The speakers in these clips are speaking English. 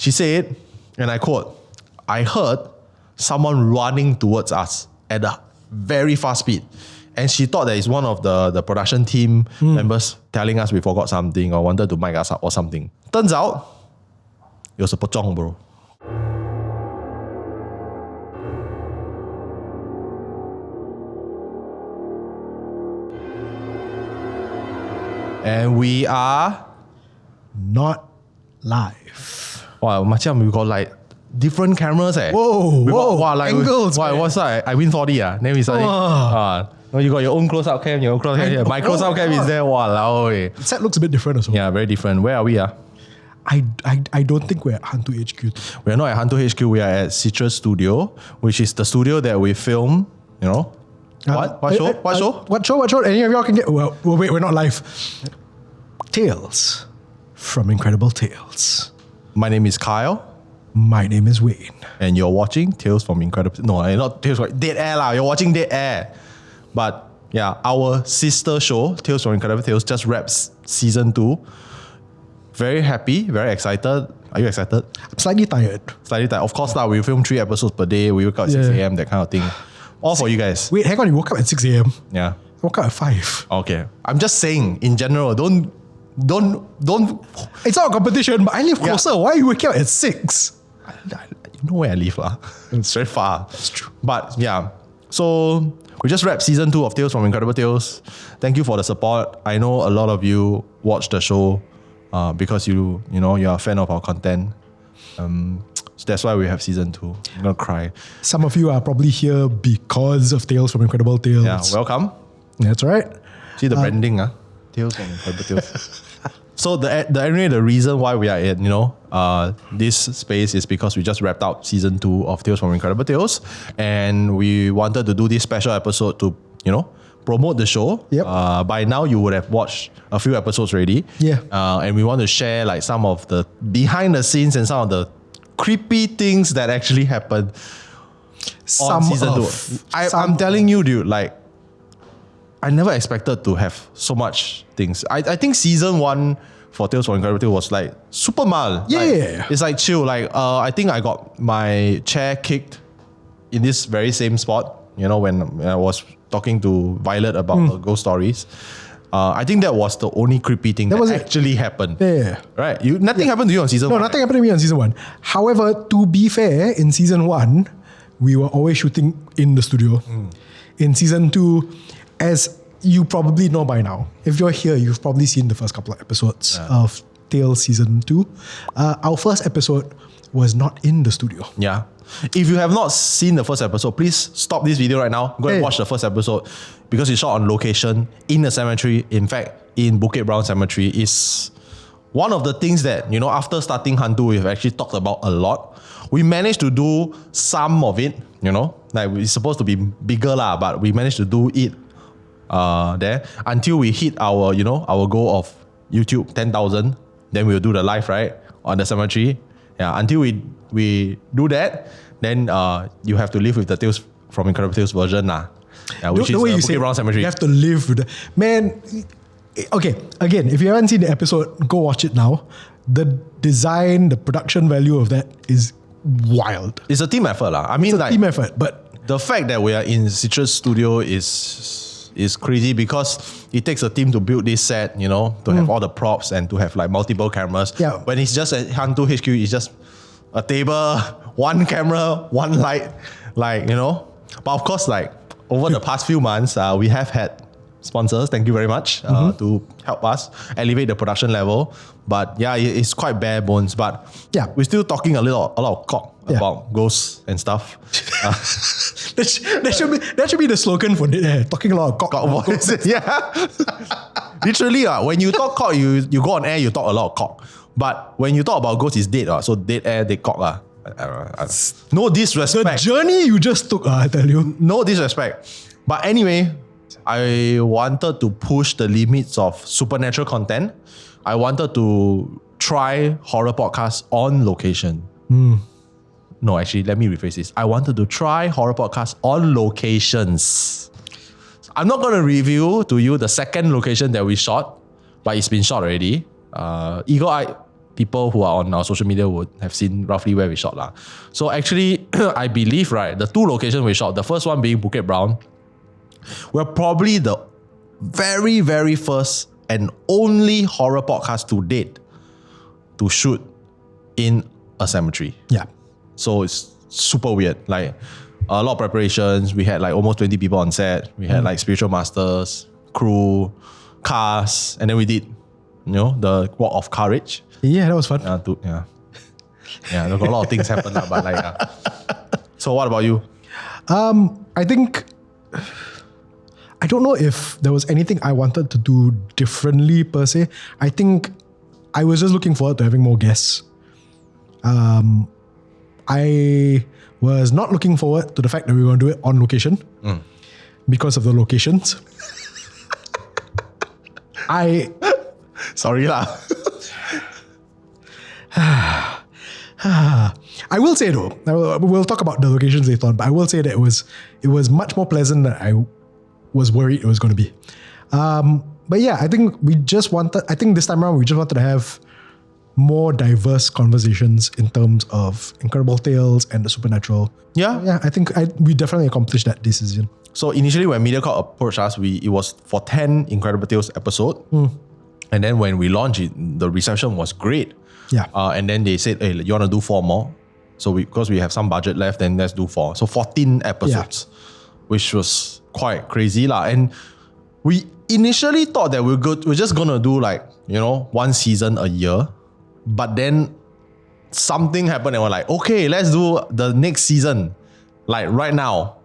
She said, and I quote, "I heard someone running towards us at a very fast speed." And she thought that it's one of the production team members telling us we forgot something or wanted to mic us up or something. Turns out, it was a pocong, bro. And we are not live. Wow, macam we got like different cameras. Whoa, angles. What's that? I win 40. Then we suddenly. You got your own close-up cam, your own close-up cam. My close-up cam is there. Wow, the set looks a bit different also. Yeah, very different. Where are we? I don't think we're at HANTU HQ. We're not at HANTU HQ. We are at Citrus Studio, which is the studio that we film, What show? Any of y'all can get... Well, wait, we're not live. Tales from Incredible Tales. My name is Kyle. My name is Wayne. And you're watching Tales from Incredible... No, not Tales from... Dead Air lah. You're watching Dead Air. But yeah, our sister show, Tales from Incredible Tales, just wraps season 2. Very happy, very excited. Are you excited? I'm slightly tired. Of course, we film 3 episodes per day. We wake up at 6 a.m., that kind of thing. All for you guys. Wait, hang on, you woke up at 6 a.m.? Yeah. I woke up at 5. Okay. I'm just saying, in general, don't. It's not a competition, but I live closer. Yeah. Why are you waking up at 6? You know where I live, lah. It's very far. That's true. But yeah, so we just wrapped season 2 of Tales from Incredible Tales. Thank you for the support. I know a lot of you watch the show because you're a fan of our content. So that's why we have season 2. I'm gonna cry. Some of you are probably here because of Tales from Incredible Tales. Yeah, welcome. That's right. See the branding, Tales from Incredible Tales. So the reason why we are in this space is because we just wrapped up season 2 of Tales from Incredible Tales, and we wanted to do this special episode to promote the show. Yep. By now you would have watched a few episodes already. Yeah. And we want to share like some of the behind the scenes and some of the creepy things that actually happened on season 2. I'm telling you, dude, like I never expected to have so much things. I think season 1 for Tales from Incredible Tales was like super mild. Yeah. Like, it's like chill. Like I think I got my chair kicked in this very same spot, when I was talking to Violet about her ghost stories. I think that was the only creepy thing that actually happened. Yeah. Right? Nothing happened to you on season 1. No, nothing happened to me on season 1. However, to be fair, in season 1, we were always shooting in the studio. In season 2, as you probably know by now, if you're here, you've probably seen the first couple of episodes of Tales season 2. Our first episode was not in the studio. Yeah. If you have not seen the first episode, please stop this video right now. Go and watch the first episode because it's shot on location in a cemetery. In fact, in Bukit Brown Cemetery is one of the things that, after starting HANTU, we've actually talked about a lot. We managed to do some of it, like it's supposed to be bigger lah, but we managed to do it there until we hit our, our goal of YouTube 10,000. Then we'll do the live, right, on the cemetery. Yeah, until we do that, then you have to live with the Tales from Incredible Tales version lah. Yeah, which is Bukit Brown Cemetery. You have to live with man. Okay, again, if you haven't seen the episode, go watch it now. The design, the production value of that is wild. It's a team effort lah. I mean, it's a team effort, but the fact that we are in Citrus Studio is crazy because it takes a team to build this set, to have all the props and to have like multiple cameras. Yeah. When it's just at HANTU HQ, it's just a table, one camera, one light, But of course, over the past few months, we have had sponsors. Thank you very much to help us elevate the production level. But yeah, it's quite bare bones. But yeah, we're still talking a lot of cock about ghosts and stuff. That should be the slogan for it. Talking a lot of cock voices. Yeah. Literally, when you talk cock, you go on air, you talk a lot of cock. But when you talk about ghosts, it's dead. So dead air, dead cock. No disrespect. The journey you just took, I tell you. No disrespect. But anyway, I wanted to push the limits of supernatural content. I wanted to try horror podcasts on location. No, actually, let me rephrase this. I wanted to try horror podcasts on locations. I'm not going to review to you the second location that we shot, but it's been shot already. Eagle Eye people who are on our social media would have seen roughly where we shot lah. So actually, I believe, right, the 2 locations we shot, the first one being Bukit Brown, we're probably the very, very first and only horror podcast to date to shoot in a cemetery. Yeah. So it's super weird. Like a lot of preparations. We had like almost 20 people on set. We had like spiritual masters, crew, cast, and then we did, the Walk of Courage. Yeah, that was fun. Yeah, there got a lot of things happen, but like. So what about you? I think, I don't know if there was anything I wanted to do differently per se. I think I was just looking forward to having more guests. I was not looking forward to the fact that we were going to do it on location because of the locations. Sorry lah. I will say though, we'll talk about the locations later on, but I will say that it was much more pleasant than I was worried it was going to be. But yeah, I think this time around we just wanted to have more diverse conversations in terms of incredible tales and the supernatural. Yeah, I think we definitely accomplished that this season. So initially when MediaCorp approached us, it was for 10 Incredible Tales episode. And then when we launched it, the reception was great. Yeah. And then they said, hey, you want to do 4 more? So because we have some budget left, then let's do 4. So 14 episodes, which was quite crazy lah. And we initially thought that we're just going to do like, 1 season a year. But then something happened and we're like, okay, let's do the next season. Like right now,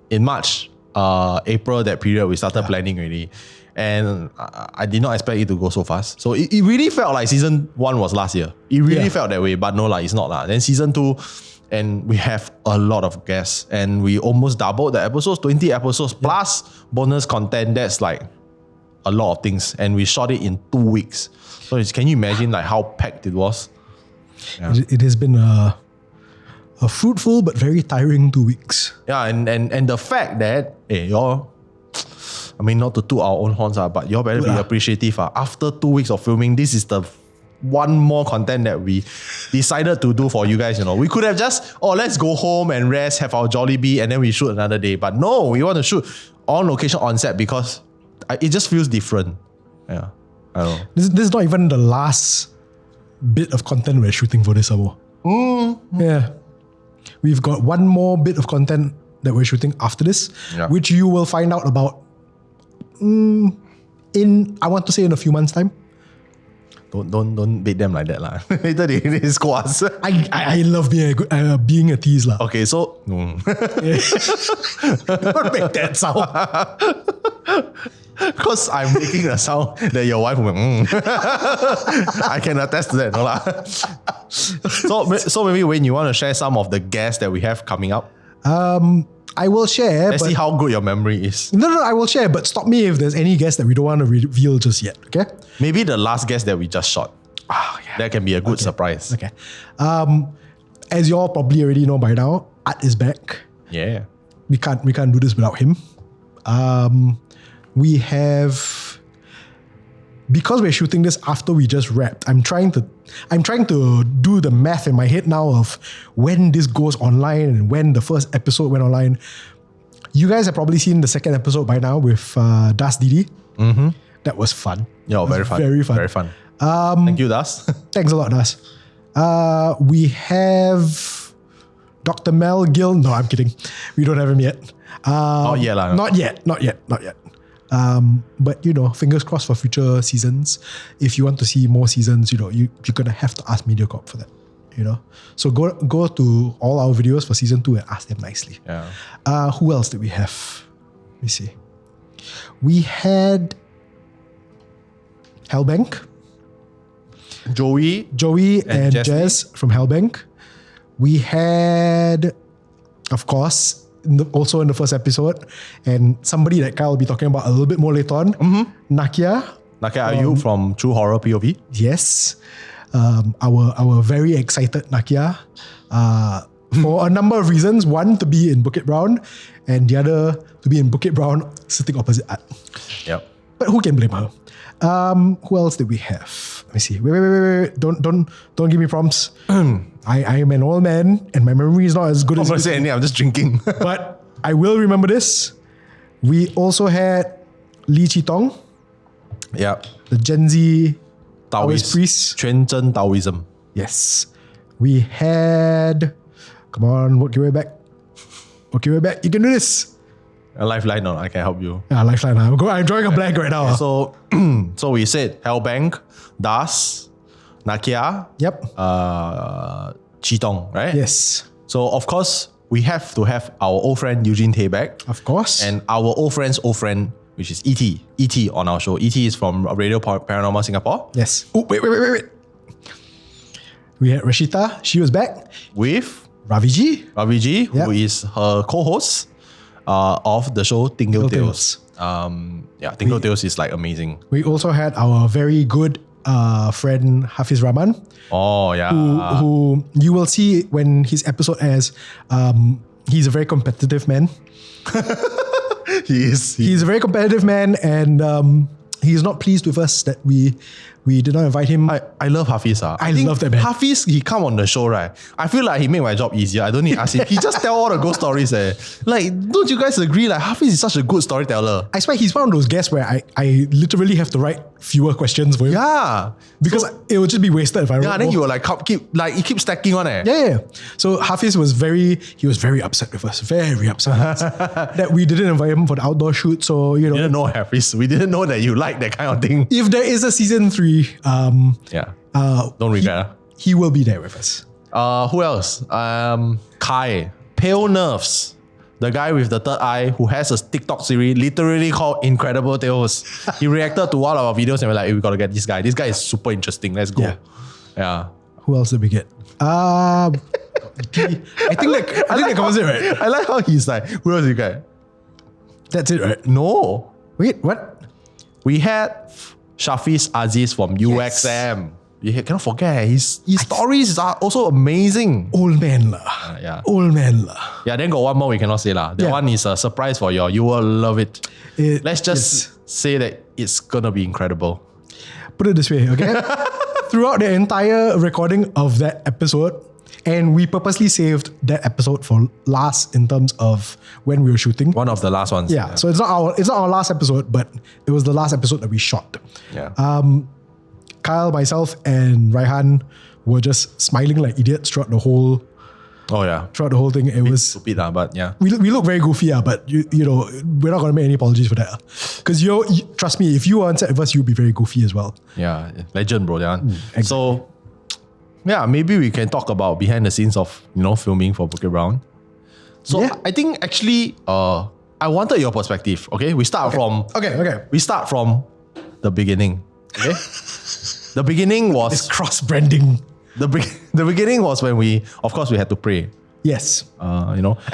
in March, April, that period, we started planning already. And I did not expect it to go so fast. So it really felt like season 1 was last year. It really felt that way, but no, it's not. Then season 2, and we have a lot of guests. And we almost doubled the episodes, 20 episodes plus bonus content. That's like a lot of things. And we shot it in 2 weeks. So can you imagine like how packed it was? Yeah. It has been a fruitful but very tiring 2 weeks. Yeah, and the fact that, not to toot our own horns, but you all better be appreciative. After 2 weeks of filming, this is the one more content that we decided to do for you guys. We could have just, let's go home and rest, have our Jollibee, and then we shoot another day. But no, we want to shoot on location, on set, because it just feels different. Yeah, I don't know. This is not even the last bit of content we're shooting for this summer. Yeah. We've got one more bit of content that we're shooting after this, which you will find out about I want to say in a few months' time. Don't bait them like that lah. Later they scold us. I love being a tease lah. Okay, so don't make that sound. Because I'm making a sound that your wife will I can attest to that, no lah. So maybe when you want to share some of the guests that we have coming up. I will share. Let's see how good your memory is. No, I will share, but stop me if there's any guest that we don't want to reveal just yet, okay? Maybe the last guest that we just shot. That can be a good surprise. Okay. As you all probably already know by now, Art is back. Yeah. We can't do this without him. We have, because we're shooting this after we just wrapped, I'm trying to do the math in my head now of when this goes online and when the first episode went online. You guys have probably seen the second episode by now with Das Didi. Mm-hmm. That was fun. Yeah, very fun. Very fun. Very fun. Thank you, Das. Thanks a lot, Das. We have Dr. Mel Gill. No, I'm kidding. We don't have him yet. Not yet. Not yet. But fingers crossed for future seasons. If you want to see more seasons, you're gonna have to ask MediaCorp for that. So go to all our videos for season 2 and ask them nicely. Yeah. Who else did we have? Let me see. We had Hellbank, Joey and Jess from Hellbank. We had, of course, also in the first episode, and somebody that Kyle will be talking about a little bit more later on, Nakia Ayu from True Horror POV. Yes. Our very excited Nakia. For a number of reasons. One, to be in Bukit Brown, and the other, to be in Bukit Brown sitting opposite Art. Yep. But who can blame her? Who else did we have? Let me see. Wait. Don't give me prompts. I am an old man and my memory is not as good I'm as not saying anything, I'm just drinking. but I will remember this. We also had Lee Chi-tong, Yeah. the Gen Z Taoist Taoist. priest. 全真 Taoism. Yes. We had... Come on, work your way back. Work your way back. You can do this. A lifeline, no, I can help you. Yeah, lifeline. I'm drawing a blank right now. So, so we said Hellbank, Das, Nakia, Yep. Chitong, right? Yes. So of course we have to have our old friend Eugene Tay back, Of course. and our old friend's old friend, which is E.T. E.T. on our show. E.T. is from Radio Paranormal Singapore yes. Oh, wait. We had Rashita. She was back. with Raviji. Ravi G, Yep. who is her co-host of the show Tingle Tales. Tingle Tales is like amazing. We also had our very good friend Hafiz Rahman, Oh yeah. who you will see when his episode airs. He's a very competitive man. He is. He's a very competitive man, and he's not pleased with us that we did not invite him. I love Hafiz. I love that man. Hafiz, he come on the show, right? I feel like he made my job easier. I don't need to ask him. He just tell all the ghost stories. Like, don't you guys agree? Like, Hafiz is such a good storyteller. I swear he's one of those guests where I literally have to write fewer questions for him. Yeah. Because it would just be wasted if I wrote Yeah, then more. you were like, he keeps stacking on it. Yeah. So Hafiz was very upset with us, very upset with us that we didn't invite him for the outdoor shoot. So, We didn't know Hafiz. We didn't know that you like that kind of thing. if there is a season 3, Yeah. Don't regret. he will be there with us. Who else? Kai. Pale Nerves. The guy with the third eye who has a TikTok series literally called Incredible Tales. He reacted to all our videos and we're like, hey, we gotta get this guy. This guy is super interesting. Let's go. Yeah. Who else did we get? I think that covers it, right? I like how he's like, who else you get? That's it, right? No. Wait, what? We had Shafiz Aziz from UXM. You cannot forget. His stories are also amazing. Old man lah. Yeah. Old man lah. Yeah, then got one more we cannot say lah. That Yeah. one is a surprise for you. You will love it. Let's just Yes. say that it's gonna be incredible. Put it this way, okay? Throughout the entire recording of that episode, and we purposely saved that episode for last in terms of when we were shooting. One of the last ones. Yeah, so it's not our last episode, but it was the last episode that we shot. Yeah. Kyle, myself, and Raihan were just smiling like idiots throughout the whole thing. It was stupid, but yeah. we look very goofy, but you know we're not gonna make any apologies for that. Because you trust me, if you were on set with us, you'll be very goofy as well. Yeah, legend, bro. That one. Exactly. So, yeah, maybe we can talk about behind the scenes of filming for Bukit Brown. So Yeah. I think actually, I wanted your perspective. Okay, we start from Okay. we start from the beginning. Okay, the beginning was It's cross branding. the beginning was when we had to pray. Yes.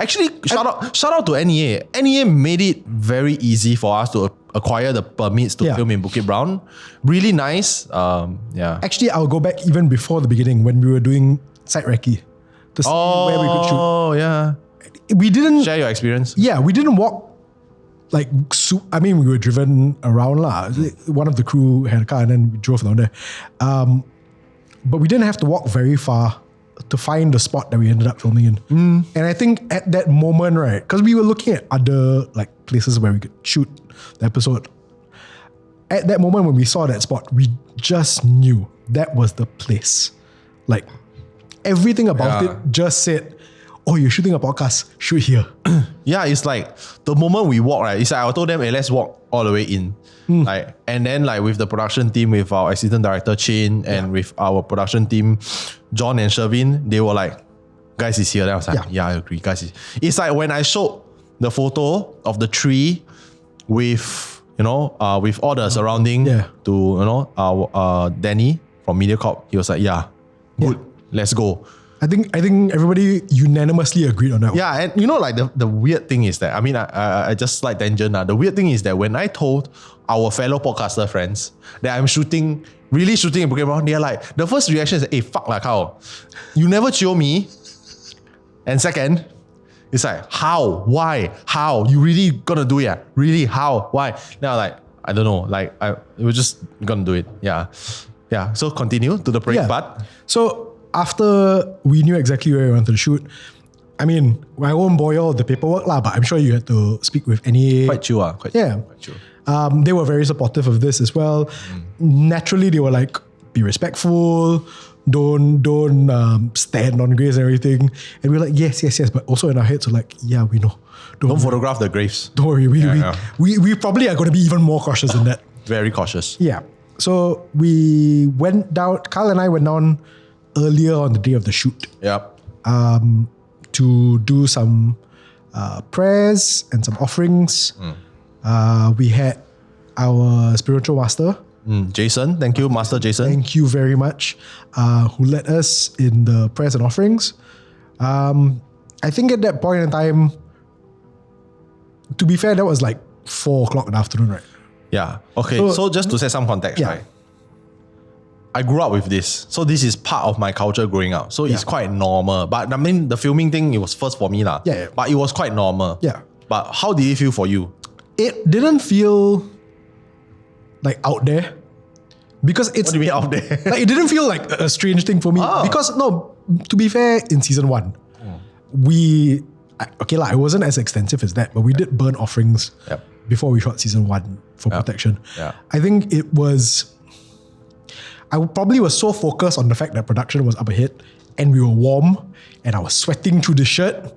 Actually, shout out to NEA. NEA made it very easy for us to acquire the permits to Yeah. film in Bukit Brown. Really nice. Yeah. Actually, I'll go back even before the beginning when we were doing site recce to see where we could shoot. Oh yeah. We didn't. Share your experience. Yeah, we didn't walk. Like, we were driven around lah. One of the crew had a car and then we drove down there. But we didn't have to walk very far to find the spot that we ended up filming in. And I think at that moment, right, because we were looking at other like places where we could shoot the episode. At that moment when we saw that spot, we just knew that was the place. Like, everything about Yeah. it just said, oh, you're shooting a podcast, shoot here. Yeah, it's like the moment we walk, right? It's like I told them, hey, let's walk all the way in. Like, and then like with the production team, with our assistant director Chin and with our production team, John and Shervin, they were like, guys, is here. Then I was like, yeah, I agree, guys. It's like when I showed the photo of the tree with with all the surrounding to our Danny from MediaCorp, he was like, yeah, good, let's go. I think everybody unanimously agreed on that one. Yeah, and like the weird thing is that, I mean, I just slight tangent. The weird thing is that when I told our fellow podcaster friends that I'm really shooting in Bukit Brown, they're like, the first reaction is, hey, fuck lah, Kyle. You never chill me. And second, it's like, how? Why? How? You really gonna do it? Really? How? Why? Then I'm like, I don't know. Like we were just gonna do it. Yeah. Yeah. So continue to the praying part. So after we knew exactly where we wanted to shoot, I mean, I won't boil the paperwork lah, but I'm sure you had to speak with any... Quite chill. Quite chill. They were very supportive of this as well. Naturally, they were like, be respectful, don't stand on graves and everything. And we were like, yes. But also in our heads, we're like, yeah, we know. Don't photograph the graves. Don't worry. We probably are going to be even more cautious than that. Very cautious. Yeah. So we went down, Kyle and I went down earlier on the day of the shoot. Yep. To do some prayers and some offerings. We had our spiritual master, Jason. Thank you, Master Jason. Thank you very much, who led us in the prayers and offerings. I think at that point in time, to be fair, that was like 4 o'clock in the afternoon, right? Yeah. Okay. So just to set some context, right? I grew up with this. So this is part of my culture growing up. So it's quite normal. But I mean, the filming thing, it was first for me lah. Yeah. But it was quite normal. Yeah. But how did it feel for you? It didn't feel like out there. Because it's... What do you mean out there? Like, it didn't feel like a strange thing for me. Because, no, to be fair, in season 1, it wasn't as extensive as that, but we did burn offerings before we shot season 1 for protection. Yeah. I think it was... I probably was so focused on the fact that production was up ahead and we were warm and I was sweating through the shirt.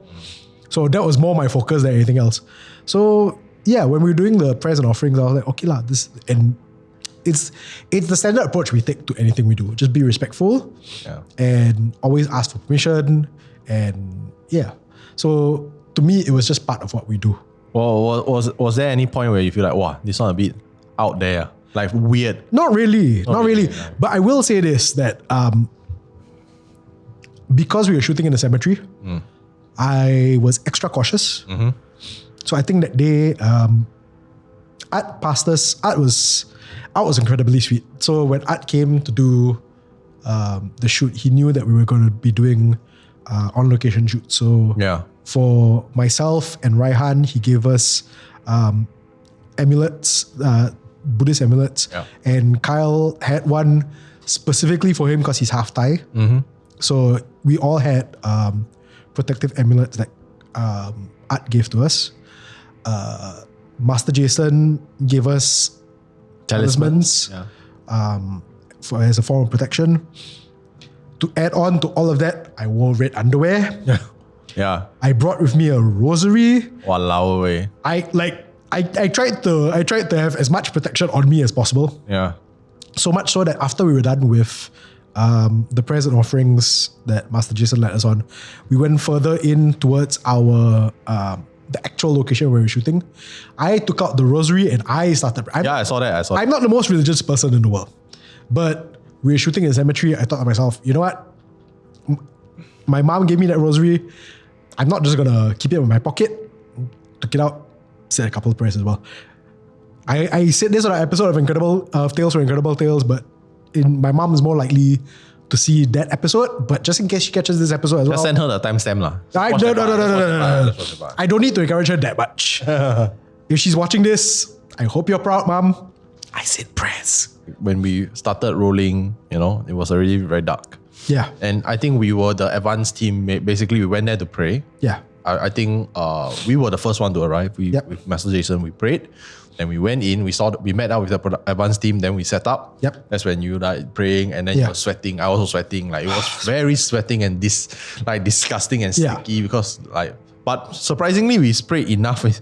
So that was more my focus than anything else. So yeah, when we were doing the prayers and offerings, I was like, okay lah, it's the standard approach we take to anything we do. Just be respectful and always ask for permission. And yeah, so to me, it was just part of what we do. Well, was there any point where you feel like, wow, this one a bit out there? Like weird? Not really. But I will say this, that because we were shooting in the cemetery, I was extra cautious. So I think that day, Art passed us. Art was incredibly sweet. So when Art came to do the shoot, he knew that we were going to be doing on-location shoot. So for myself and Raihan, he gave us amulets, Buddhist amulets, and Kyle had one specifically for him because he's half Thai. So we all had protective amulets that Art gave to us. Master Jason gave us talismans as a form of protection. To add on to all of that, I wore red underwear. I brought with me a rosary. Walao way. I tried to have as much protection on me as possible. So much so that after we were done with the prayers and offerings that Master Jason led us on, we went further in towards our the actual location where we were shooting. I took out the rosary and I started. I saw that. I'm not the most religious person in the world, but we were shooting in a cemetery. I thought to myself, you know what? My mom gave me that rosary. I'm not just gonna keep it in my pocket. Took it out. Said a couple of prayers as well. I said this on an episode of Tales for Incredible Tales, but my mom is more likely to see that episode. But just in case she catches this episode as well, just send her the timestamp lah. No. I don't need to encourage her that much. If she's watching this, I hope you're proud, Mom. I said prayers. When we started rolling, it was already very dark. Yeah. And I think we were the advanced team. Basically, we went there to pray. Yeah. I think we were the first one to arrive. With Master Jason, we prayed. Then we went in, we met up with the advanced team, then we set up. That's when you praying and then you were sweating. I was also sweating. It was very sweating and disgusting and sticky because but surprisingly we sprayed enough with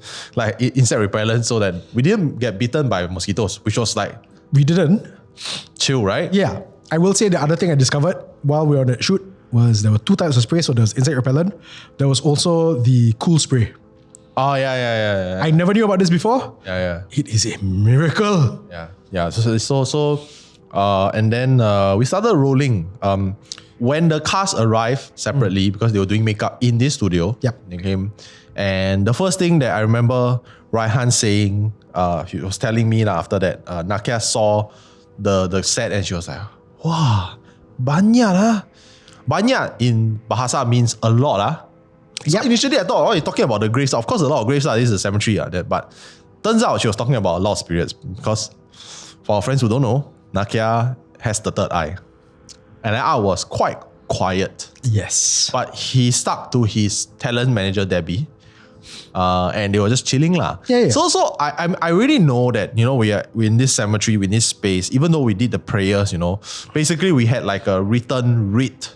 insect repellent so that we didn't get bitten by mosquitoes, which was we didn't. Chill, right? Yeah. I will say the other thing I discovered while we were on the shoot was there were 2 types of spray. So there was insect repellent. There was also the cool spray. Oh, yeah. I never knew about this before. Yeah. It is a miracle. Yeah. So and then we started rolling. When the cast arrived separately, because they were doing makeup in this studio, they came. And the first thing that I remember Raihan saying, he was telling me after that, Nakia saw the set and she was like, wah, banyak lah. Banyak in Bahasa means a lot lah. So initially I thought, you're talking about the graves. Of course, a lot of graves. This is a cemetery. But turns out she was talking about a lot of spirits because for our friends who don't know, Nakia has the third eye. And I was quite quiet. Yes. But he stuck to his talent manager, Debbie. And they were just chilling lah. Yeah. So I really know that, we're in this cemetery, in this space, even though we did the prayers, basically we had like a written read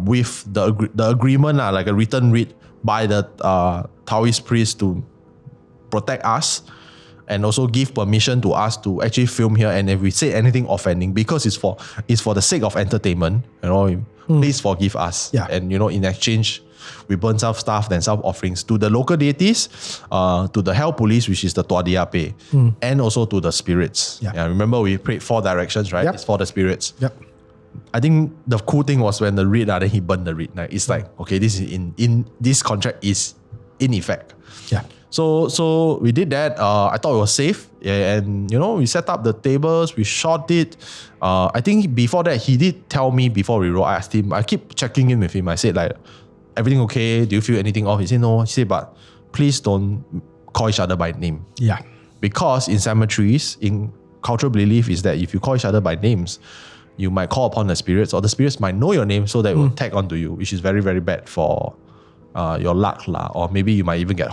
with the agreement, like a written read by the Taoist priest to protect us and also give permission to us to actually film here. And if we say anything offending, because it's for the sake of entertainment, please forgive us. Yeah. And in exchange, we burn some stuff and some offerings to the local deities, to the hell police, which is the Tua Diape, and also to the spirits. Yeah. Remember we prayed 4 directions, right? Yep. It's for the spirits. Yep. I think the cool thing was when the read, then he burned the read. Like, it's like, okay, this is in this contract is in effect. Yeah. So we did that. I thought it was safe. Yeah, and we set up the tables, we shot it. I think before that, he did tell me before we wrote, I asked him, I keep checking in with him. I said like, everything okay? Do you feel anything off? He said no. He said, but please don't call each other by name. Yeah. Because in cemeteries, in cultural belief is that if you call each other by names, you might call upon the spirits, or the spirits might know your name, so that it will tag onto you, which is very, very bad for your luck lah, or maybe you might even get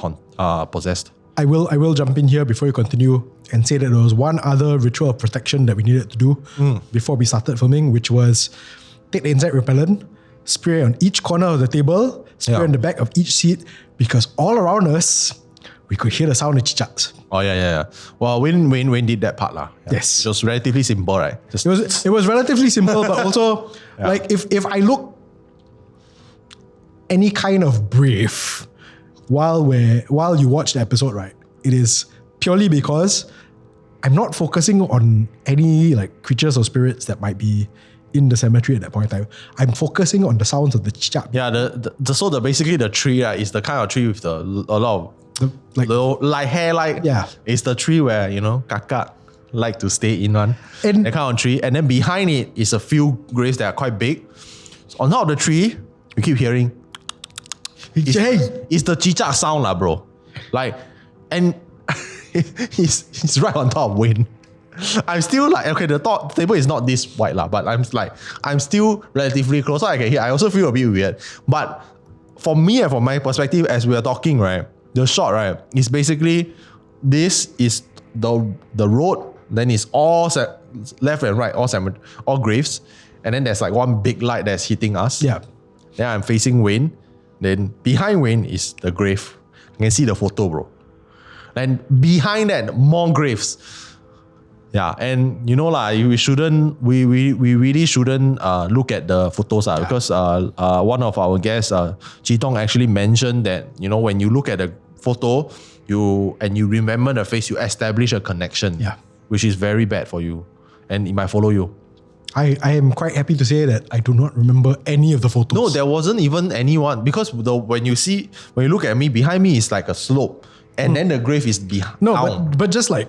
possessed. I will jump in here before you continue and say that there was one other ritual of protection that we needed to do before we started filming, which was take the insect repellent, spray on each corner of the table, spray on the back of each seat, because all around us, we could hear the sound of chichaks. Oh yeah. Well, Wayne did that part lah. Yeah. Yes. It was relatively simple, right? It was relatively simple, but also like if I look any kind of brave while you watch the episode, right, it is purely because I'm not focusing on any like creatures or spirits that might be in the cemetery at that point in time. I'm focusing on the sounds of the chichak. Yeah, so basically the tree, right, is the kind of tree with a lot of like hair, like it's the tree where kakak like to stay in one, and that kind of tree. And then behind it is a few graves that are quite big. So on top of the tree, you keep hearing. It's the chichak sound lah, bro. Like, and he's right on top of Wayne. I'm still like, okay, the table is not this wide lah, but I'm still relatively close, so I can hear. I also feel a bit weird. But for me and from my perspective, as we are talking, right, the shot, right, is basically this is the road, then it's all left and right, all graves, and then there's like one big light that's hitting us. Yeah. Then I'm facing Wayne. Then behind Wayne is the grave. You can see the photo, bro. And behind that, more graves. Yeah, and we really shouldn't look at the photos because one of our guests, Chi Tong, actually mentioned that when you look at the photo, you remember the face, you establish a connection. Yeah, which is very bad for you, and it might follow you. I am quite happy to say that I do not remember any of the photos. No, there wasn't even anyone, because when you look at me, behind me is like a slope, and then the grave is behind. No, but just like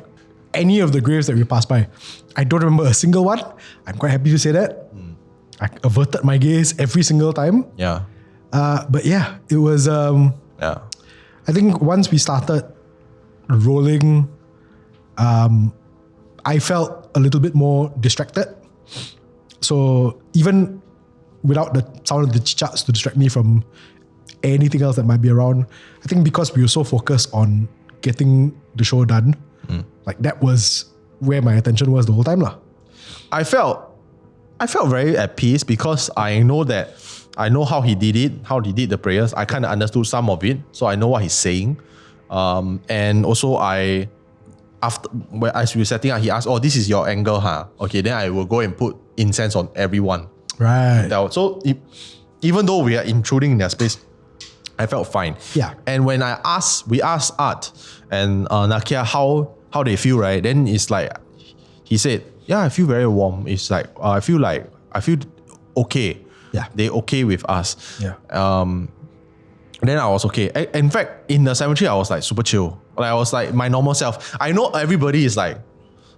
any of the graves that we passed by, I don't remember a single one. I'm quite happy to say that. I averted my gaze every single time. Yeah. But yeah, it was. I think once we started rolling, I felt a little bit more distracted. So even without the sound of the chichaks to distract me from anything else that might be around, I think because we were so focused on getting the show done, like that was where my attention was the whole time lah. I felt very at peace because I know how he did it, how he did the prayers. I kind of understood some of it, so I know what he's saying. And also as we were setting up, he asked, "Oh, this is your angle, huh? Okay, then I will go and put incense on everyone." Right. So even though we are intruding in their space, I felt fine. Yeah. And when we asked Art and Nakia how they feel, right? Then it's like he said, "Yeah, I feel very warm. It's like I feel okay. Yeah. They okay with us." Yeah. Then I was okay. In fact, in the cemetery, I was like super chill. Like I was like my normal self. I know everybody is like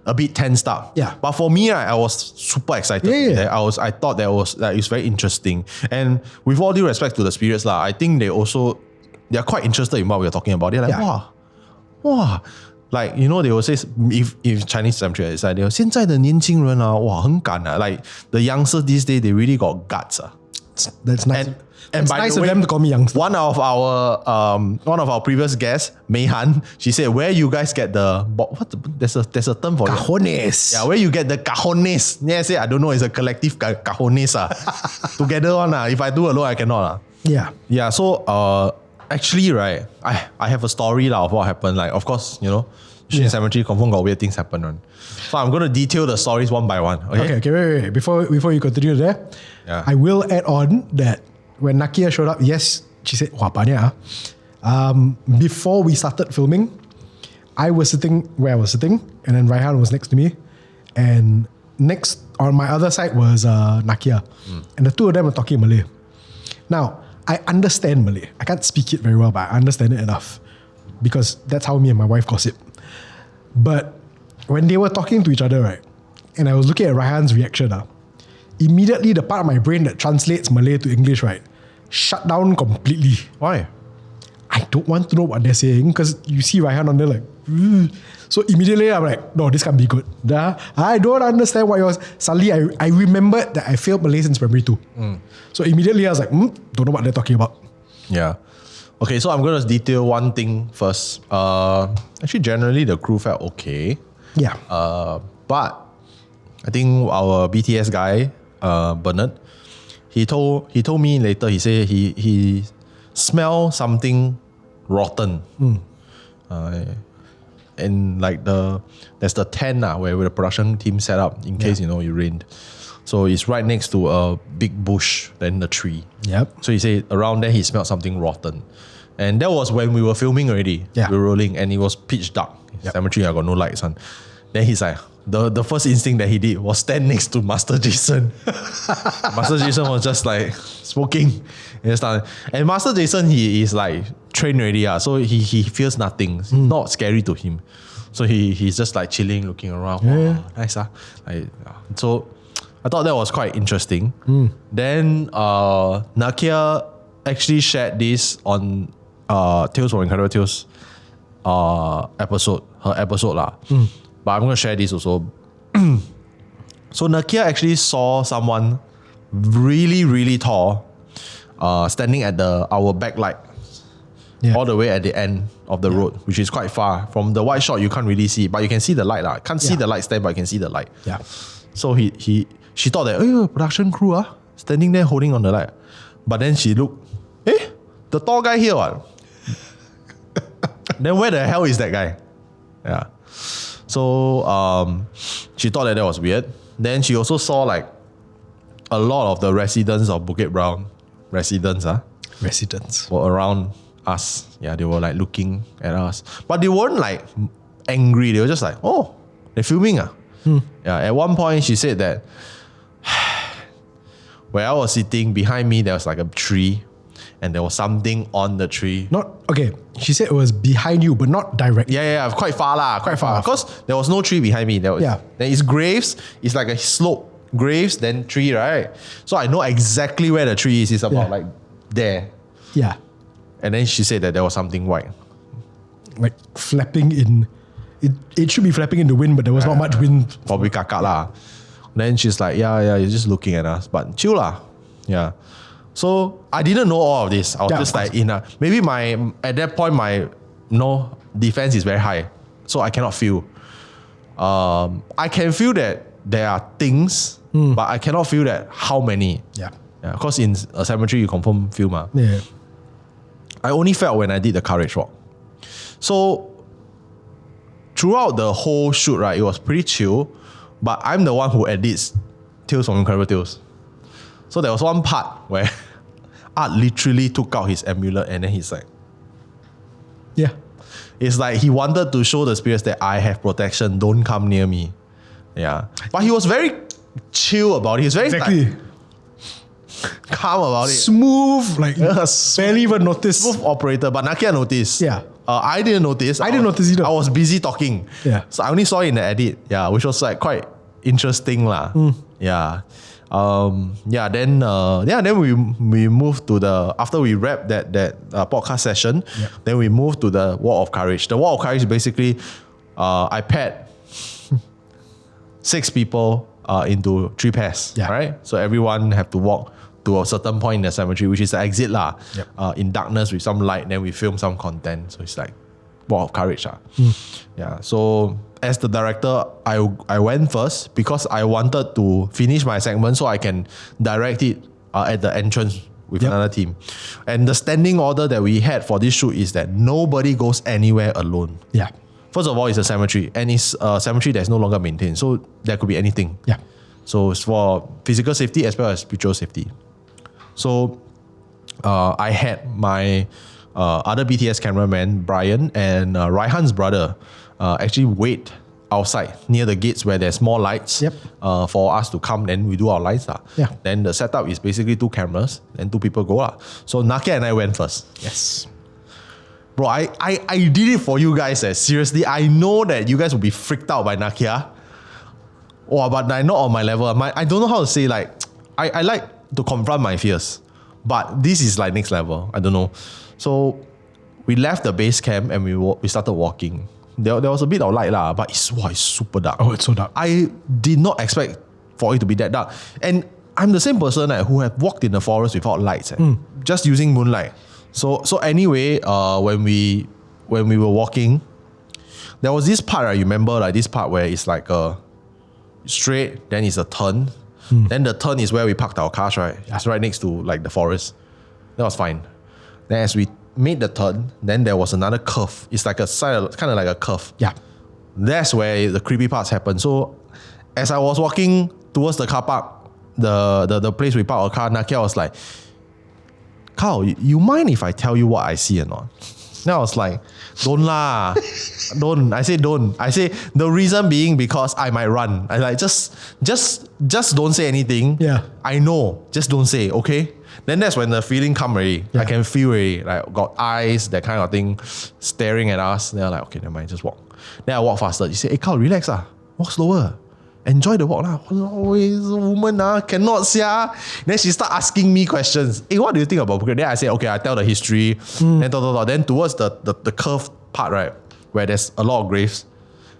a bit tensed up. Yeah. But for me, I was super excited. Yeah. I thought that it's very interesting. And with all due respect to the spirits, I think they're quite interested in what we're talking about. They're like, wow, Like, you know, they will say, if Chinese cemetery, it's like, 现在的年轻人啊, wow, 很敢啊. Like, the youngsters these days, they really got guts. That's nice. And it's by nice the of way, them to call me youngster. one of our previous guests, Mei Han, she said, where you guys get the, there's a term for it. Cajones. Yeah, where you get the cajones. Yeah, I say, I don't know, it's a collective cajones. Together one. If I do alone, I cannot. Yeah. Yeah, so actually, right, I have a story of what happened. Like, of course, you know, cemetery confirm got weird things happen. So I'm going to detail the stories one by one. Okay, wait. Before you continue there, I will add on that when Nakia showed up, yes, she said, wah, banyak. Before we started filming, I was sitting where I was sitting, and then Raihan was next to me. And next on my other side was Nakia. And the two of them were talking Malay. Now, I understand Malay. I can't speak it very well, but I understand it enough. Because that's how me and my wife gossip. But when they were talking to each other, right, and I was looking at Raihan's reaction, immediately the part of my brain that translates Malay to English, right, shut down completely. Why? I don't want to know what they're saying because you see Raihan on there like, so immediately I'm like, no, this can't be good. I don't understand what yours. Suddenly I remembered that I failed Malay since primary 2. So immediately I was like, don't know what they're talking about. Yeah. Okay, so I'm going to detail one thing first. Actually, generally the crew felt okay. Yeah. But I think our BTS guy, Bernard, he told me later, he said he smelled something rotten. And like there's the tent where the production team set up in case, you know, it rained. So it's right next to a big bush, then the tree. Yep. So he said around there he smelled something rotten. And that was when we were filming already. Yeah. We were rolling and it was pitch dark. Cemetery, I got no lights on. Then he's like, the first instinct that he did was stand next to Master Jason. Master Jason was just like smoking. And Master Jason, he is like trained already. So he feels nothing. It's not scary to him. So he's just like chilling, looking around. Wow, nice. So I thought that was quite interesting. Then Nakia actually shared this on Tales from Incredible Tales her episode lah. But I'm going to share this also. So Nakia actually saw someone really, really tall standing at our backlight. All the way at the end of the road, which is quite far. From the wide shot, you can't really see, but you can see the light. Can't see the light stand, but you can see the light. Yeah. So she thought that, production crew standing there holding on the light. But then she looked, the tall guy here. Then where the hell is that guy? Yeah. So she thought that was weird. Then she also saw like a lot of the residents of Bukit Brown, residents were around us. Yeah, they were like looking at us. But they weren't like angry. They were just like, oh, they're filming. Yeah. At one point she said that where I was sitting, behind me there was like a tree. And there was something on the tree. She said it was behind you, but not directly. Yeah, quite far. Because there was no tree behind me. Then it's graves. It's like a slope. Graves, then tree, right? So I know exactly where the tree is. It's about like there. Yeah. And then she said that there was something white. Like flapping in... It should be flapping in the wind, but there was not much wind. Probably kakak lah. Then she's like, yeah, you're just looking at us. But chill lah. Yeah. So I didn't know all of this. I was just like maybe at that point my defense is very high, so I cannot feel. I can feel that there are things, but I cannot feel that how many. Yeah. Because in a cemetery you confirm feel ma. Yeah. I only felt when I did the courage walk. So throughout the whole shoot, right, it was pretty chill. But I'm the one who edits Tales from Incredible Tales. So there was one part where Art literally took out his amulet and then he's like, it's like he wanted to show the spirits that I have protection, don't come near me. Yeah. But he was very chill about it. He was very like, calm about it. Smooth, like barely even noticed. Smooth operator, but Nakia noticed. Yeah. I didn't notice. I didn't notice either. I was busy talking. Yeah. So I only saw it in the edit. Yeah, which was like quite interesting lah. Yeah. Then we moved to after we wrapped that podcast session, then we moved to the Walk of Courage. The Walk of Courage is basically I paired 6 people into 3 pairs. Yeah. Right? So everyone have to walk to a certain point in the cemetery, which is the exit lah. Yep. In darkness with some light, then we film some content. So it's like walk of courage. Yeah. So as the director, I went first because I wanted to finish my segment so I can direct it at the entrance with another team. And the standing order that we had for this shoot is that nobody goes anywhere alone. Yeah. First of all, it's a cemetery, and it's a cemetery that's no longer maintained. So there could be anything. Yeah. So it's for physical safety as well as spiritual safety. So I had my other BTS cameraman, Brian, and Raihan's brother actually wait outside near the gates where there's more lights for us to come. Then we do our lights. Yeah. Then the setup is basically 2 cameras and 2 people go. So Nakia and I went first. Yes. Bro, I did it for you guys. Seriously, I know that you guys will be freaked out by Nakia. Oh, but not on my level. I don't know how to say, like, I like to confront my fears. But this is like next level. I don't know. So we left the base camp and we started walking. There was a bit of light lah, but it's super dark. Oh, it's so dark. I did not expect for it to be that dark. And I'm the same person who have walked in the forest without lights. Just using moonlight. So anyway, when we were walking, there was this part, you remember, like this part where it's like a straight, then it's a turn. Then the turn is where we parked our cars, right? It's right next to like the forest. That was fine. Then as we made the turn, then there was another curve. It's like a side, kind of like a curve. Yeah. That's where the creepy parts happen. So as I was walking towards the car park, the place we parked our car, Nakia was like, Carl, you mind if I tell you what I see or not? Then I was like, don't lah. Don't. I say don't. I say the reason being because I might run. I like just don't say anything. Yeah. I know. Just don't say, okay? Then that's when the feeling come already. Yeah. I can feel already. Like got eyes, that kind of thing, staring at us. Then I'm like, okay, never mind, just walk. Then I walk faster. She say, hey Carl, relax lah. Walk slower. Enjoy the walk lah. Oh, it's a woman cannot sia. Then she start asking me questions. Hey, what do you think about Bukit? Then I say, okay, I tell the history. Then towards the curved part, right, where there's a lot of graves,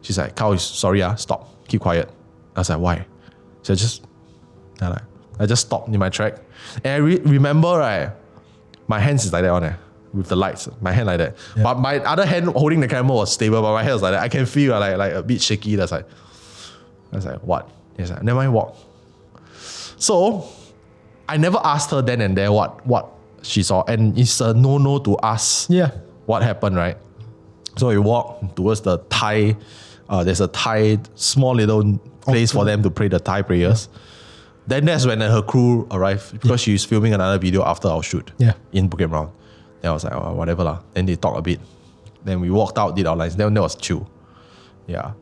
she's like, Carl, sorry, stop. Keep quiet. I was like, why? So I just stopped in my track. And I remember, right, my hands is like that on with the lights. My hand like that. Yeah. But my other hand holding the camera was stable, but my hand was like that. I can feel like a bit shaky. I was like, what? Yes, never mind, walk. So I never asked her then and there what she saw. And it's a no to ask what happened, right? So we walk towards the Thai, there's a Thai small little place for them to pray the Thai prayers. Then that's when her crew arrived because she's filming another video after our shoot in Bukit Brown. Then I was like, oh, whatever lah. Then they talked a bit. Then we walked out, did our lines. Then that was chill. Yeah,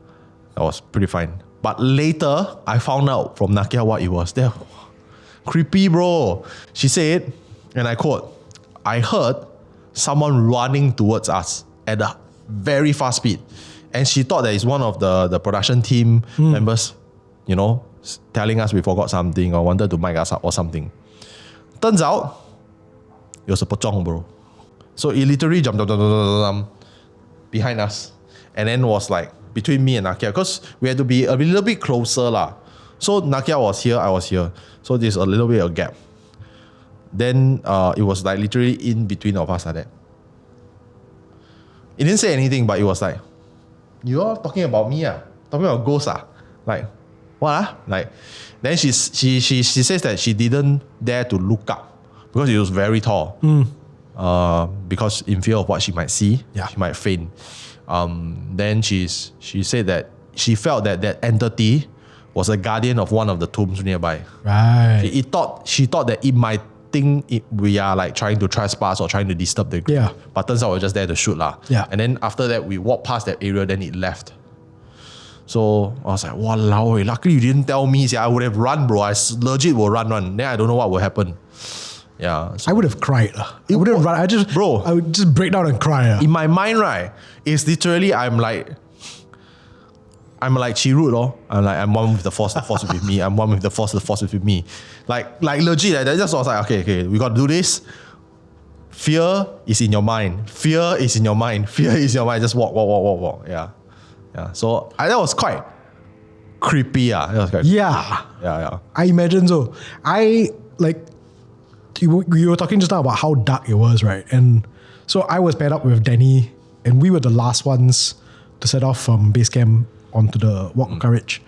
that was pretty fine. But later, I found out from Nakia what it was. There, creepy, bro. She said, and I quote, I heard someone running towards us at a very fast speed. And she thought that it's one of the production team members, telling us we forgot something or wanted to mic us up or something. Turns out, it was a pocong, bro. So it literally jumped behind us. And then was like, between me and Nakia, because we had to be a little bit closer lah. So Nakia was here, I was here. So there's a little bit of gap. Then it was like literally in between of us like that. It didn't say anything, but it was like, you all talking about me talking about ghosts like what like. Then she says that she didn't dare to look up because it was very tall. Because in fear of what she might see, she might faint. Then she said that she felt that entity was a guardian of one of the tombs nearby. Right. She thought that it might think we are like trying to trespass or trying to disturb the grave. But turns out we're just there to shoot lah. And then after that we walked past that area, then it left. So I was like, walao, luckily you didn't tell me. I would have run, bro. I legit will run. Then I don't know what will happen. Yeah, so I would have cried. I wouldn't run. I would just break down and cry. In my mind, right, it's literally I'm like Chirut, I'm one with the force is with me. I'm one with the force is with me. Like legit, I just was like, okay, we got to do this. Fear is in your mind. Fear is in your mind. Fear is in your mind. Just walk. Yeah. Yeah. So that was quite creepy. That was quite Yeah. I imagine so. You were talking just now about how dark it was, right? And so I was paired up with Danny, and we were the last ones to set off from base camp onto the Walk of Courage.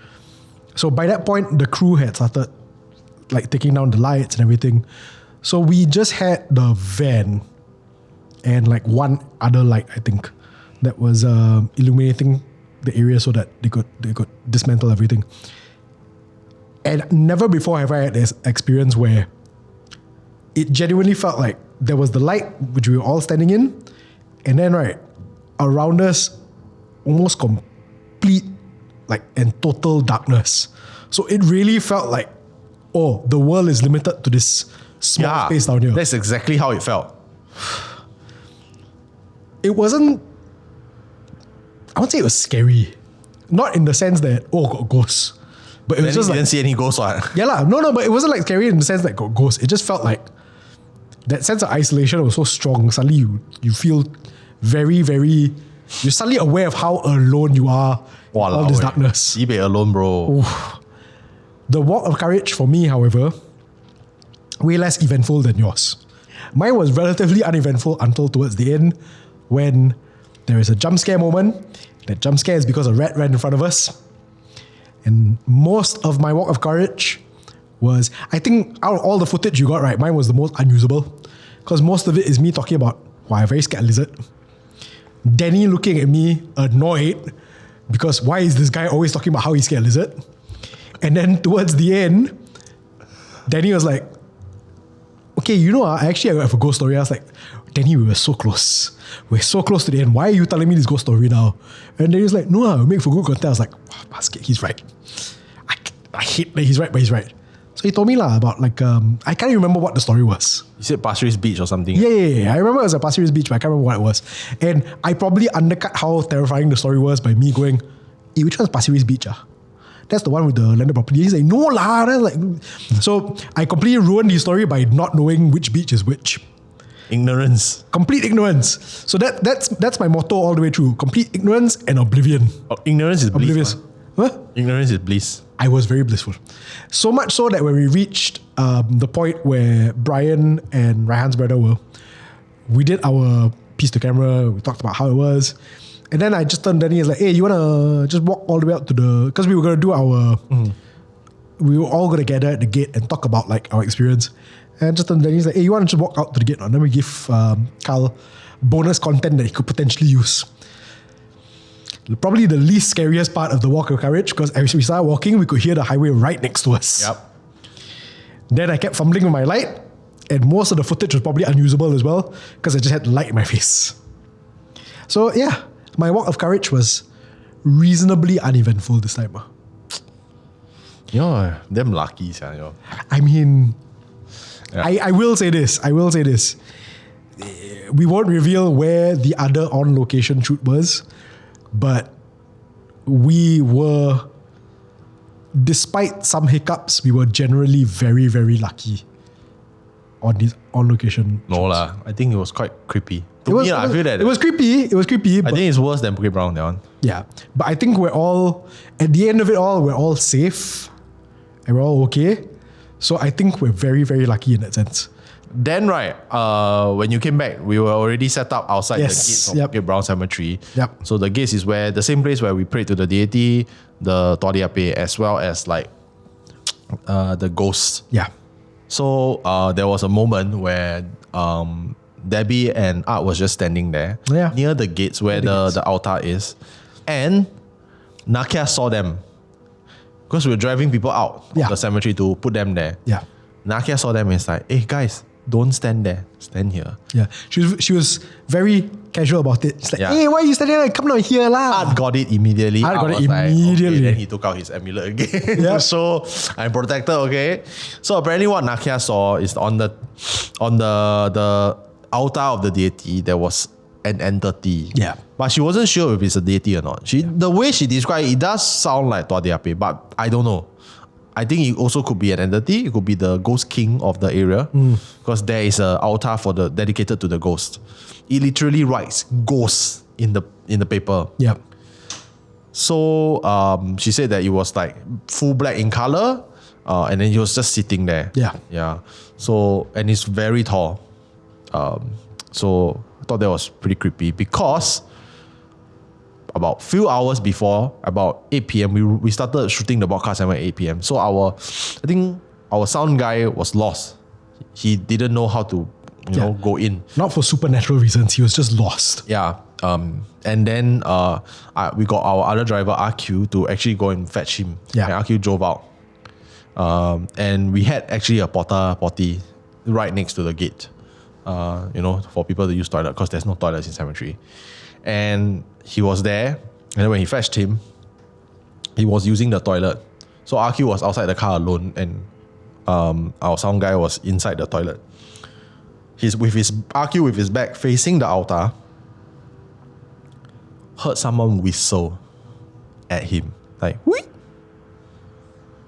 So by that point, the crew had started like taking down the lights and everything. So we just had the van and like one other light, I think, that was illuminating the area so that they could dismantle everything. And never before have I had this experience where it genuinely felt like there was the light which we were all standing in, and then right around us, almost complete like and total darkness. So it really felt like, oh, the world is limited to this small space down here. That's exactly how it felt. It wasn't, I won't say it was scary. Not in the sense that, oh, got ghosts. But it was just you like, didn't see any ghosts, right? Yeah, no, but it wasn't like scary in the sense that got ghosts. It just felt like that sense of isolation was so strong. Suddenly you feel very, very, you're suddenly aware of how alone you are in all this darkness. You be alone, bro. Oof. The Walk of Courage for me, however, way less eventful than yours. Mine was relatively uneventful until towards the end when there is a jump scare moment. That jump scare is because a rat ran in front of us. And most of my Walk of Courage was, I think out of all the footage you got, right, mine was the most unusable. Because most of it is me talking about, why I'm very scared of lizard. Danny looking at me annoyed because why is this guy always talking about how he's scared of lizard? And then towards the end, Danny was like, okay, I have a ghost story. I was like, Danny, we were so close. We're so close to the end. Why are you telling me this ghost story now? And then he's like, no, I'll make for good content. I was like, oh, basket, he's right. I hate that he's right, but he's right. So he told me about I can't remember what the story was. You said Pasir Ris Beach or something. Yeah. I remember it was a Pasir Ris Beach, but I can't remember what it was. And I probably undercut how terrifying the story was by me going, hey, which one's Pasir Ris Beach? That's the one with the landed property. He's like, no lah. So I completely ruined his story by not knowing which beach is which. Ignorance. Complete ignorance. So that's my motto all the way through. Complete ignorance and oblivion. Ignorance is bliss. Oblivious. What? Ignorance is bliss. I was very blissful. So much so that when we reached the point where Brian and Raihan's brother were, we did our piece to camera. We talked about how it was. And then I just turned Danny and was like, hey, you want to just walk all the way out to the... Because we were going to do our... We were all going to gather at the gate and talk about our experience. And just turned Danny and was like, hey, you want to just walk out to the gate? And then we give Carl bonus content that he could potentially use. Probably the least scariest part of the Walk of Courage, because as we started walking, we could hear the highway right next to us. Yep. Then I kept fumbling with my light, and most of the footage was probably unusable as well, because I just had light in my face. So yeah, my Walk of Courage was reasonably uneventful this time. You're damn lucky, I mean, yeah. I will say this. We won't reveal where the other on-location shoot was, but we were, despite some hiccups, we were generally very, very lucky on this on-location No shoots. lah, I think it was quite creepy. I feel that it was creepy. I think it's worse than Bukit Brown, that one. Yeah, but I think we're all, at the end of it all, we're all safe and we're all okay. So I think we're very, very lucky in that sense. Then when you came back, we were already set up outside the gates of Bukit Brown Cemetery. Yep. So the gates is where the same place where we prayed to the deity, the Todiape, as well as the ghosts. Yeah. So there was a moment where Debbie and Art was just standing there near the gates where the altar is, and Nakia saw them because we were driving people out of the cemetery to put them there. Yeah. Nakia saw them and it's like, hey guys, don't stand there, stand here. Yeah, she was very casual about it. It's like, hey, why are you standing there? Come down here lah. Art got it immediately. Art got it immediately. Okay, then he took out his amulet again. So I'm protected, okay? So apparently what Nakia saw is on the altar of the deity, there was an entity. Yeah. But she wasn't sure if it's a deity or not. The way she described it does sound like Todiape, but I don't know. I think it also could be an entity. It could be the ghost king of the area, because there is an altar dedicated to the ghost. It literally writes "ghost" in the paper. Yeah. So she said that it was like full black in color, and then he was just sitting there. Yeah. So, and he's very tall. So I thought that was pretty creepy because about few hours before, about 8 p.m, we started shooting the broadcast at 8 p.m. So I think our sound guy was lost. He didn't know how to, you know, go in. Not for supernatural reasons. He was just lost. Yeah. And then we got our other driver, RQ, to actually go and fetch him. Yeah. And RQ drove out. And we had actually a porta potty right next to the gate, you know, for people to use toilet because there's no toilets in cemetery. And he was there. And then when he fetched him, he was using the toilet. So RQ was outside the car alone, and our sound guy was inside the toilet. RQ with his back facing the altar, heard someone whistle at him. Like, whee!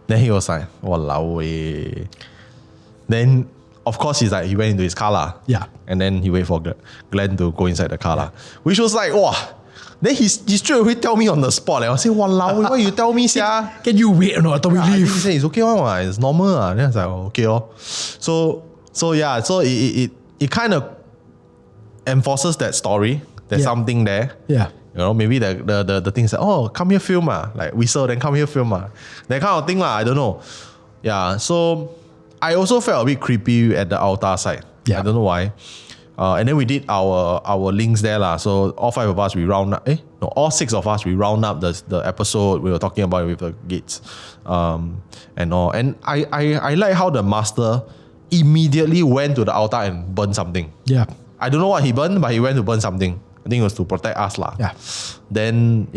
Then he was like, walao eh. Then, of course, he went into his car lah. Yeah. And then he waited for Glenn to go inside the car lah. Which was like, wow. Then he straight away tell me on the spot. I was saying, walao, why you tell me, sia? Can you wait or not until we leave? He said, it's okay one, it's normal. Then I was like, oh, okay. So yeah, so it kind of enforces that story. There's something there. Yeah. You know, maybe the thing is like, oh, come here film like whistle, then come here film that kind of thing I don't know. Yeah, so I also felt a bit creepy at the altar side. Yeah. I don't know why. And then we did our links there lah. So all 5 of us, we round up. All 6 of us, we round up the episode we were talking about with the gates, and all. And I like how the master immediately went to the altar and burned something. Yeah. I don't know what he burned, but he went to burn something. I think it was to protect us lah. Yeah. Then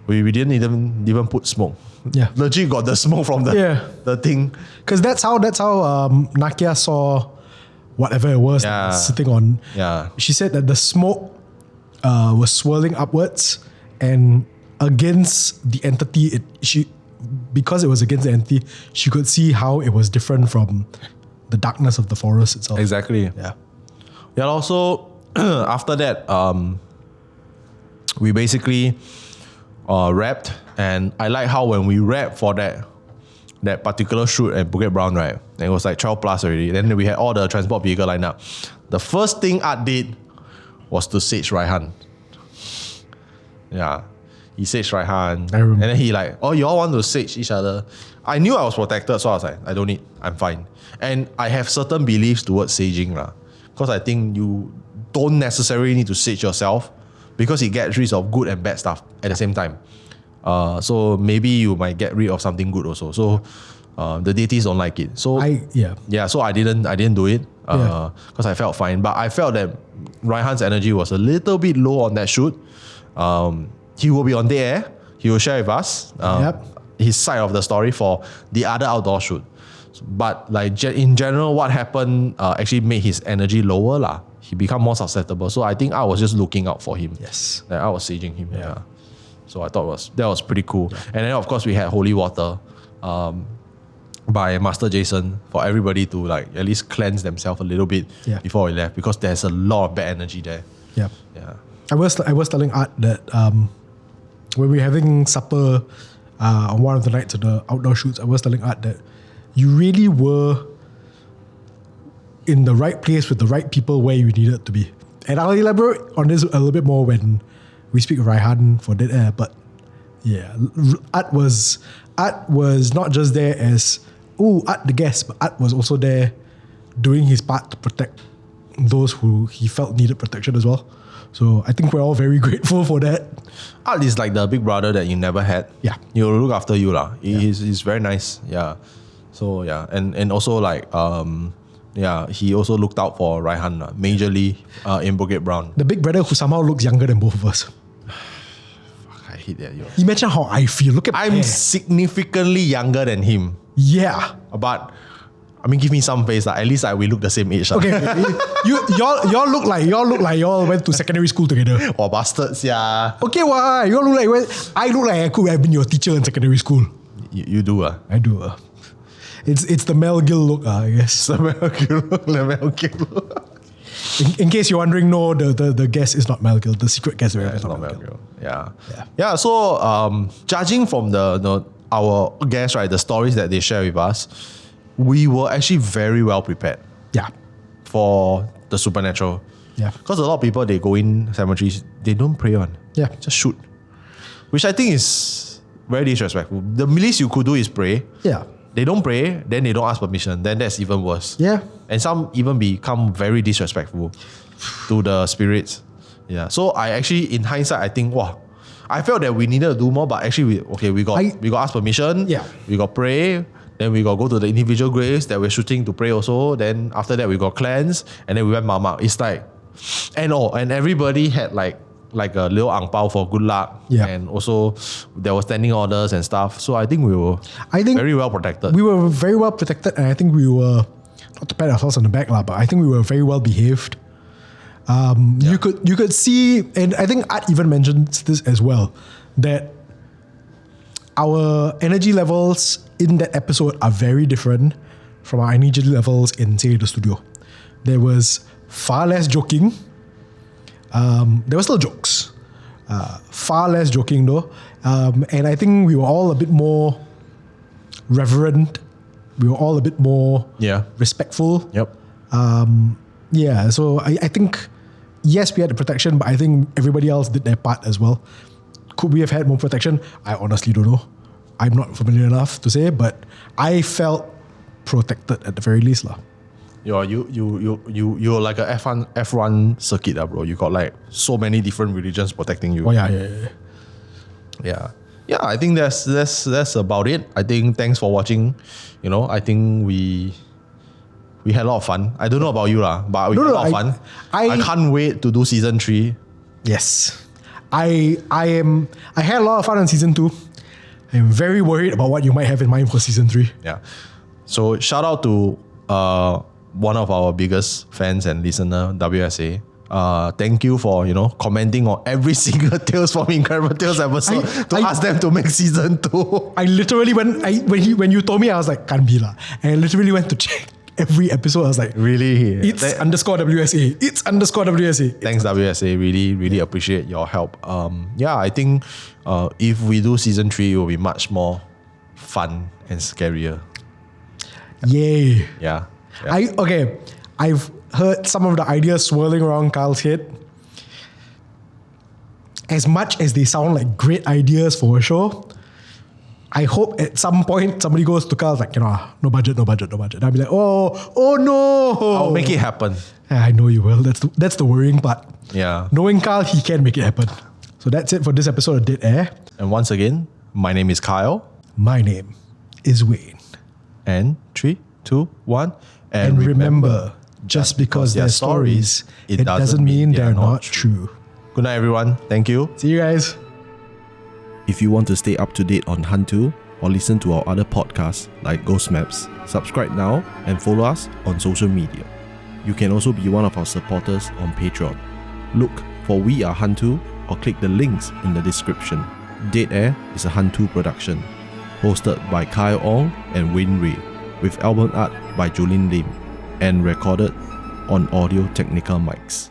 we didn't even put smoke. Yeah. Legit got the smoke from the thing. Because that's how Nakia saw whatever it was that was sitting on. Yeah. She said that the smoke was swirling upwards, and against the entity, because it was against the entity, she could see how it was different from the darkness of the forest itself. Exactly. Yeah. Yeah. Also, after that, we basically wrapped, and I like how when we wrapped for that particular shoot at Bukit Brown, right? And it was like 12 plus already. Then we had all the transport vehicle lined up. The first thing Art did was to sage Raihan. Yeah. He saged Raihan. I remember. And then he like, oh, you all want to sage each other. I knew I was protected, so I was like, I don't need, I'm fine. And I have certain beliefs towards saging lah. Because I think you don't necessarily need to sage yourself because it gets rid of good and bad stuff at the same time. So maybe you might get rid of something good also. So the deities don't like it. So so I didn't do it because I felt fine. But I felt that Raihan's energy was a little bit low on that shoot. He will be on the air. He will share with us his side of the story for the other outdoor shoot. But like in general, what happened actually made his energy lower lah. He became more susceptible. So I think I was just looking out for him. Yes. Like I was saging him. Yeah. So I thought that was pretty cool. And then of course we had holy water by Master Jason for everybody to like at least cleanse themselves a little bit before we left, because there's a lot of bad energy there. Yeah. Yeah. I was telling Art that when we were having supper on one of the nights of the outdoor shoots, I was telling Art that you really were in the right place with the right people where you needed to be. And I'll elaborate on this a little bit more when we speak of Raihan for Dead Air. But yeah, Art was not just there as Art the guest, but Art was also there doing his part to protect those who he felt needed protection as well. So I think we're all very grateful for that. Art is like the big brother that you never had. Yeah. He'll look after you lah. He's very nice. Yeah. So yeah, and also like he also looked out for Raihan majorly in Bukit Brown. The big brother who somehow looks younger than both of us. Fuck, I hate that. Yo. Imagine how I feel. Look at I'm hair. Significantly younger than him. Yeah. But I mean, give me some face. At least we look the same age. Okay, y'all look like y'all went to secondary school together. Oh, bastards, yeah. Okay, why? Y'all look like I look like I could have been your teacher in secondary school. You do I do It's the Mel Gill look, I guess. The Mel Gill look. In case you're wondering, no, the guest is not Mel Gill. The secret guest is not Mel Gill. Yeah. So judging from our guests, right, the stories that they share with us, we were actually very well prepared. Yeah. For the supernatural. Yeah. Because a lot of people, they go in cemeteries, they don't pray on. Yeah. Just shoot. Which I think is very disrespectful. The least you could do is pray. Yeah. They don't pray, then they don't ask permission. Then that's even worse. Yeah. And some even become very disrespectful to the spirits. Yeah. So I actually, in hindsight, I think, I felt that we needed to do more, but actually, we got ask permission. Yeah. We got pray. Then we got go to the individual graves that we're shooting to pray also. Then after that, we got cleanse. And then we went mama. It's like, and everybody had like a little angpao for good luck. Yeah. And also there were standing orders and stuff. So I think we were very well protected. We were very well protected, and I think we were, not to pat ourselves on the back, but I think we were very well behaved. You could see, and I think Art even mentions this as well, that our energy levels in that episode are very different from our energy levels in, say, the studio. There was far less joking. There were still jokes. Far less joking though. And I think we were all a bit more reverent. We were all a bit more respectful. Yep. So I think, yes, we had the protection, but I think everybody else did their part as well. Could we have had more protection? I honestly don't know. I'm not familiar enough to say, but I felt protected at the very least. You're like a F1 circuit, bro. You got like so many different religions protecting you. Oh yeah. I think that's about it. I think thanks for watching. I think we had a lot of fun. I don't know about you but we had a lot of fun. I can't wait to do season 3. Yes. I had a lot of fun on season 2. I'm very worried about what you might have in mind for season 3. Yeah. So shout out to one of our biggest fans and listener, WSA. Thank you for commenting on every single Tales from Incredible Tales episode to ask them to make season 2. I literally when you told me, I was like, can't be lah. And I literally went to check every episode. I was like, really? It's _WSA. It's _WSA. Thanks WSA. Really appreciate your help. I think if we do season 3, it will be much more fun and scarier. Yay. Yeah. I've heard some of the ideas swirling around Carl's head. As much as they sound like great ideas for a show, I hope at some point somebody goes to Carl like, no budget. And I'll be like, oh no. I'll make it happen. Yeah, I know you will. That's the worrying part. Yeah. Knowing Carl, he can make it happen. So that's it for this episode of Dead Air. And once again, my name is Kyle. My name is Wayne. And 3, 2, 1. And remember, just because they're stories, it doesn't mean they're not true. Good night, everyone. Thank you. See you guys. If you want to stay up to date on HANTU or listen to our other podcasts like Ghost Maps, subscribe now and follow us on social media. You can also be one of our supporters on Patreon. Look for We Are HANTU or click the links in the description. Dead Air is a HANTU production, hosted by Kyle Ong and Wayne Ray, with album art by Jolene Lim, and recorded on Audio Technica mics.